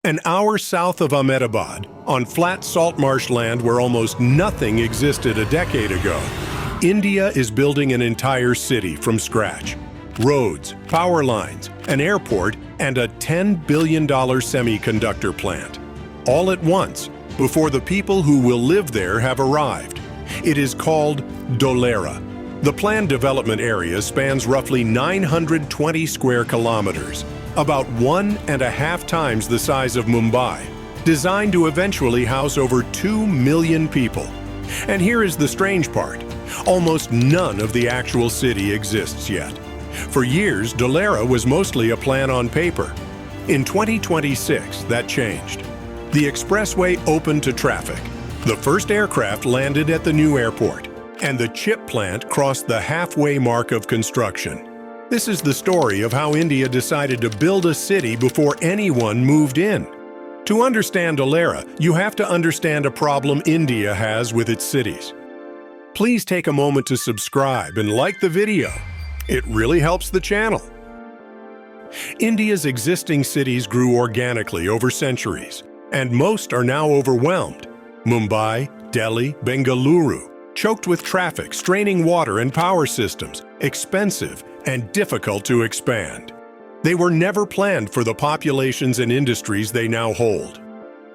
An hour south of Ahmedabad, on flat salt marsh land where almost nothing existed a decade ago, India is building an entire city from scratch. Roads, power lines, an airport, and a $10 billion semiconductor plant. All at once, before the people who will live there have arrived. It is called Dholera. The planned development area spans roughly 920 square kilometers, about 1.5 times the size of Mumbai, designed to eventually house over 2 million people. And here is the strange part. Almost none of the actual city exists yet. For years, Dholera was mostly a plan on paper. In 2026, that changed. The expressway opened to traffic. The first aircraft landed at the new airport, and the chip plant crossed the halfway mark of construction. This is the story of how India decided to build a city before anyone moved in. To understand Dholera, you have to understand a problem India has with its cities. Please take a moment to subscribe and like the video. It really helps the channel. India's existing cities grew organically over centuries, and most are now overwhelmed. Mumbai, Delhi, Bengaluru, choked with traffic, straining water and power systems, expensive and difficult to expand. They were never planned for the populations and industries they now hold.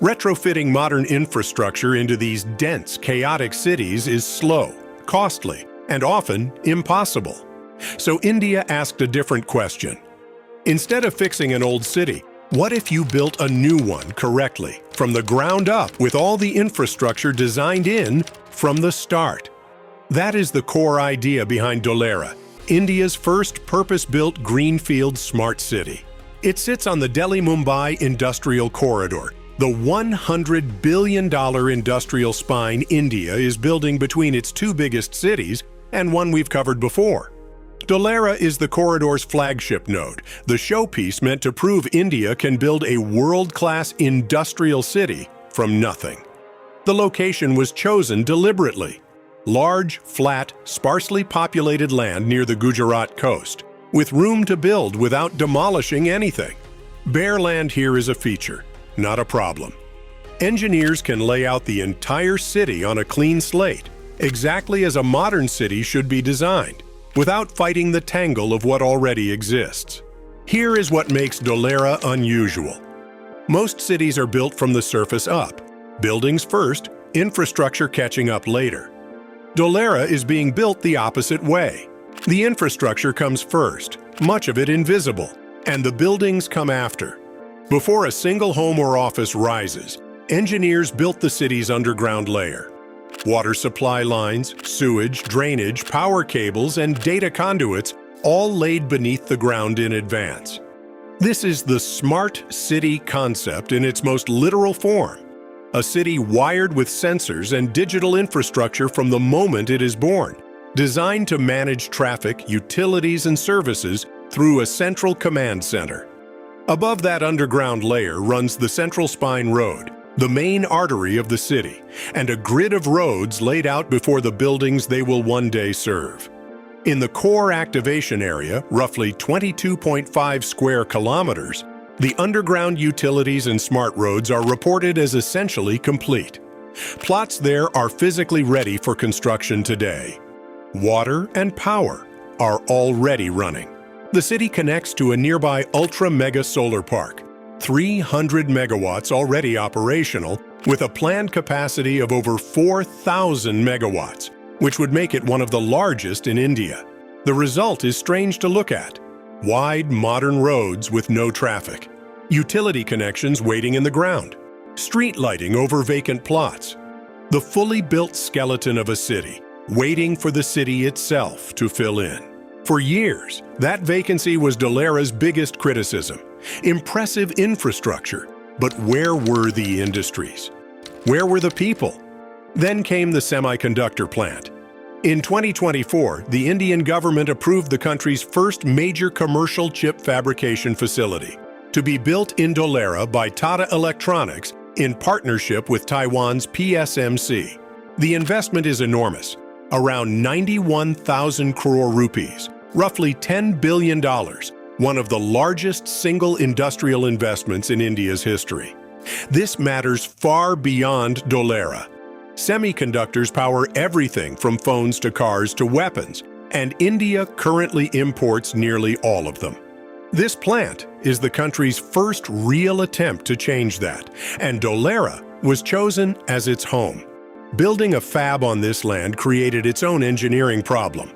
Retrofitting modern infrastructure into these dense, chaotic cities is slow, costly, and often impossible. So India asked a different question. Instead of fixing an old city, what if you built a new one correctly, from the ground up, with all the infrastructure designed in from the start? That is the core idea behind Dholera, India's first purpose-built greenfield smart city. It sits on the Delhi-Mumbai Industrial Corridor, the $100 billion industrial spine India is building between its two biggest cities, and one we've covered before. Dholera is the corridor's flagship node, the showpiece meant to prove India can build a world-class industrial city from nothing. The location was chosen deliberately. Large, flat, sparsely populated land near the Gujarat coast, with room to build without demolishing anything. Bare land here is a feature, not a problem. Engineers can lay out the entire city on a clean slate, exactly as a modern city should be designed, without fighting the tangle of what already exists. Here is what makes Dholera unusual. Most cities are built from the surface up, buildings first, infrastructure catching up later. Dholera is being built the opposite way. The infrastructure comes first, much of it invisible, and the buildings come after. Before a single home or office rises, engineers built the city's underground layer. Water supply lines, sewage, drainage, power cables, and data conduits all laid beneath the ground in advance. This is the smart city concept in its most literal form. A city wired with sensors and digital infrastructure from the moment it is born, designed to manage traffic, utilities, and services through a central command center. Above that underground layer runs the Central Spine Road, the main artery of the city, and a grid of roads laid out before the buildings they will one day serve. In the core activation area, roughly 22.5 square kilometers, the underground utilities and smart roads are reported as essentially complete. Plots there are physically ready for construction today. Water and power are already running. The city connects to a nearby ultra-mega solar park, 300 megawatts already operational, with a planned capacity of over 4,000 megawatts, which would make it one of the largest in India. The result is strange to look at. Wide, modern roads with no traffic. Utility connections waiting in the ground. Street lighting over vacant plots. The fully built skeleton of a city, waiting for the city itself to fill in. For years, that vacancy was Dholera's biggest criticism. Impressive infrastructure, but where were the industries? Where were the people? Then came the semiconductor plant. In 2024, the Indian government approved the country's first major commercial chip fabrication facility, to be built in Dholera by Tata Electronics in partnership with Taiwan's PSMC. The investment is enormous, around 91,000 crore rupees, roughly $10 billion, one of the largest single industrial investments in India's history. This matters far beyond Dholera. Semiconductors power everything from phones to cars to weapons, and India currently imports nearly all of them. This plant is the country's first real attempt to change that, and Dholera was chosen as its home. Building a fab on this land created its own engineering problem.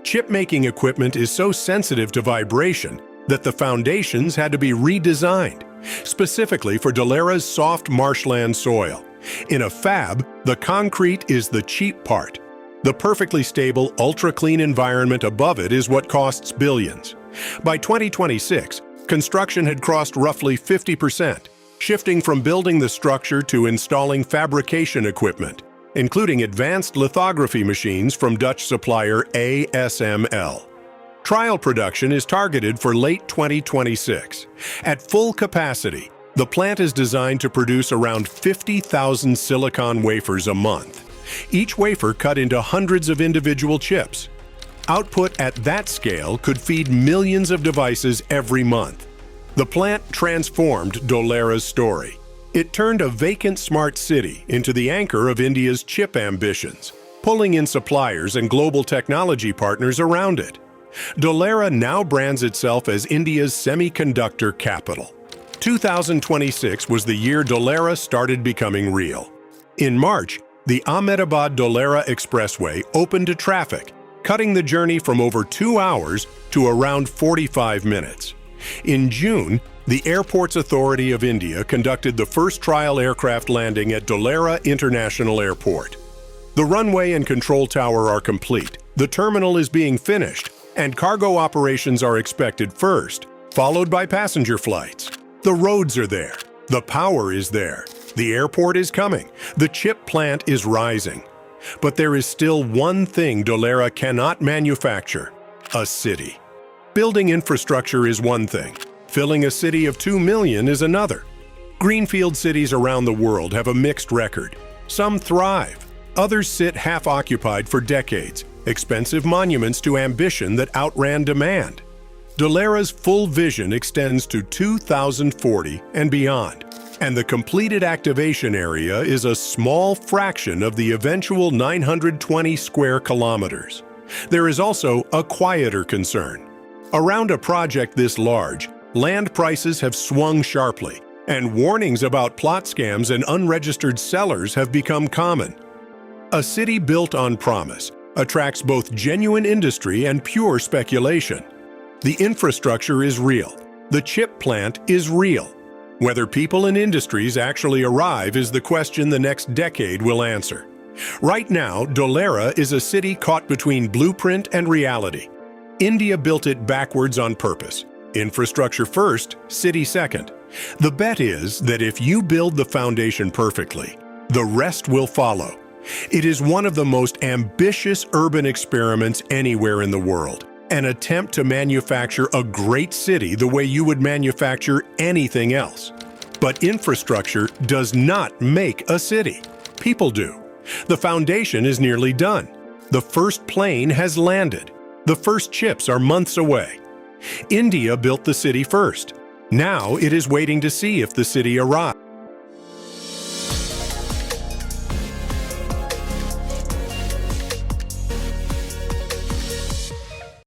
Chip-making equipment is so sensitive to vibration that the foundations had to be redesigned, specifically for Dholera's soft marshland soil. In a fab, the concrete is the cheap part. The perfectly stable, ultra-clean environment above it is what costs billions. By 2026, construction had crossed roughly 50%, shifting from building the structure to installing fabrication equipment, including advanced lithography machines from Dutch supplier ASML. Trial production is targeted for late 2026. At full capacity, the plant is designed to produce around 50,000 silicon wafers a month, each wafer cut into hundreds of individual chips. Output at that scale could feed millions of devices every month. The plant transformed Dholera's story. It turned a vacant smart city into the anchor of India's chip ambitions, pulling in suppliers and global technology partners around it. Dholera now brands itself as India's semiconductor capital. 2026 was the year Dholera started becoming real. In March, the Ahmedabad-Dholera expressway opened to traffic, cutting the journey from over 2 hours to around 45 minutes. In June, the Airports Authority of India conducted the first trial aircraft landing at Dholera International Airport. The runway and control tower are complete, the terminal is being finished, and cargo operations are expected first, followed by passenger flights. The roads are there, the power is there, the airport is coming, the chip plant is rising. But there is still one thing Dholera cannot manufacture: a city. Building infrastructure is one thing. Filling a city of 2 million is another. Greenfield cities around the world have a mixed record. Some thrive. Others sit half-occupied for decades, expensive monuments to ambition that outran demand. Dholera's full vision extends to 2040 and beyond, and the completed activation area is a small fraction of the eventual 920 square kilometers. There is also a quieter concern. Around a project this large, land prices have swung sharply, and warnings about plot scams and unregistered sellers have become common. A city built on promise attracts both genuine industry and pure speculation. The infrastructure is real. The chip plant is real. Whether people and industries actually arrive is the question the next decade will answer. Right now, Dholera is a city caught between blueprint and reality. India built it backwards on purpose. Infrastructure first, city second. The bet is that if you build the foundation perfectly, the rest will follow. It is one of the most ambitious urban experiments anywhere in the world, an attempt to manufacture a great city the way you would manufacture anything else. But infrastructure does not make a city. People do. The foundation is nearly done. The first plane has landed. The first chips are months away. India built the city first. Now it is waiting to see if the city arrives.